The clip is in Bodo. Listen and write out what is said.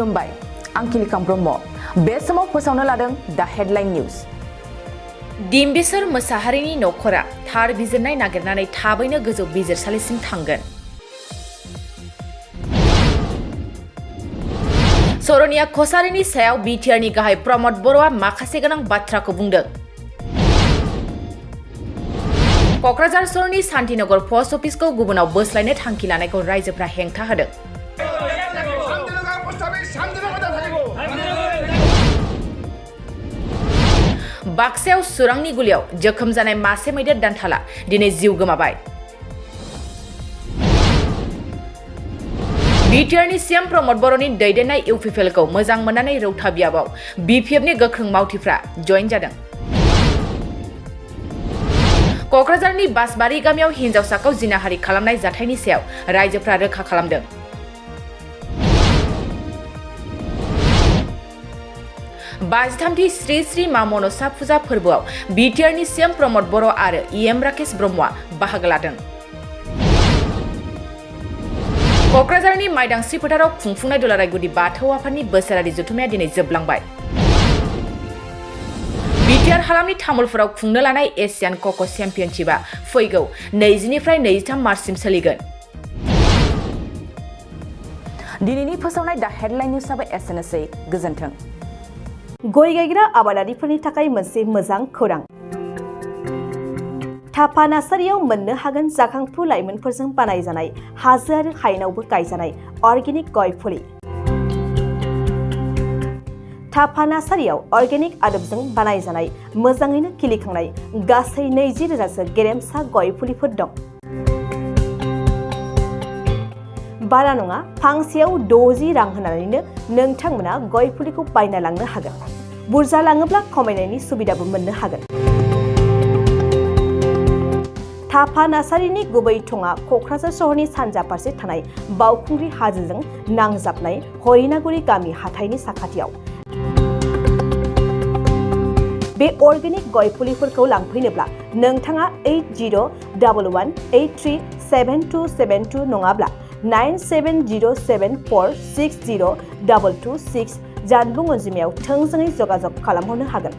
खुलुमबाय आं किलिकां ब्रह्म बे समाव फोसावनो लादों दा हेडलाइन निउज। डिम्बिसर मोसाहारिनि नखरा थार बिजिरनाय नागिरनानै थाबैनो गोजौ बिजिरसालिसिम थांगोन। सरनिया कसारिनि सायाव बिटिआरनि गाहाय प्रमद बर'आ माखासे गोनां बाथ्राखौ बुंदों। कक्राझार सहरनि शान्तिनगर पस्ट अफिसखौ गुबुनाव बोस्लायनो थांखि लानायखौ रायजोफ्रा हेंथा होदों। बाक्सायाव सुरांनि गुलियाव जोखोम जानाय मासे मैदेर दान्थाला दिनै जिउ गोमाबाय। बिटिआरनि सीएम प्रमद बर'नि दैदेननाय इउपिपिएलखौ मोजां मोननानै रौता बियाबाव बिपिएफनि गोख्रों मावथिफ्रा जइन जादों। कक्राझारनि बासबारि गामियाव हिन्जावसाखौ जिनाहारि खालामनाय जाथायनि सायाव रायजोफ्रा रोखा खालामदों। बाजिथामथि श्री श्री मा मनसा फुजा फोरबोआव बिटिआरनि सीएम प्रमद बर' आरो इएम राकेश ब्रह्मआ बाहागो लादों। कक्राझारनि माइदांस्रि फोथाराव खुंफुंनाय दुलाराय गुदि बाथौ आफादनि बोसोरारि जथुम्माया दिनै जोबलांबाय। बिटिआर हालामनि तामुलपुराव खुंनो लानाय एसियान कक' चेम्पियनशिपआ फैगौ 20 निफ्राय 23 मार्चसिम सोलिगोन। दिनैनि फोसावनाय दा हेडलाइन निउजआबो एसेनोसै। गोजोन्थों। गय गायग्रा आबादारिफोरनि थाखाय मोनसे मोजां खौरां। थापा नार्सारियाव मोननो हागोन जाखांफु लाइमोनफोरजों बानायजानाय हाजो आरो हायेनावबो गायजानाय अर्गेनिक गय फुलि। थापा नार्सारियाव अर्गेनिक आदबजों बानायजानाय मोजाङैनो खिलिखांनाय गासै 20,000सो गेरेमसा गय फुलिफोर दं। बारा नङा, फांसेयाव 60 रां होनानैनो नोंथांमोना गय फुलिखौ बायना लांनो हागोन। बुरजा लाङोब्ला खमायनायनि सुबिदाबो मोननो हागोन। थापा नार्सारिनि गुबै थङा कक्राझार सहरनि सानजा फारसे थानाय बावखुंग्रि हाजोजों नांजाबनाय हरिनागुरि गामि हाथाइनि साखाथियाव। बे अर्गेनिक गय फुलिफोरखौ लांफैनोब्ला नोंथाङा 8011837272 नङाब्ला 9707460226 जानबुं अनजिमायाव थोंजोङै जगाजग खालामहरनो हागोन।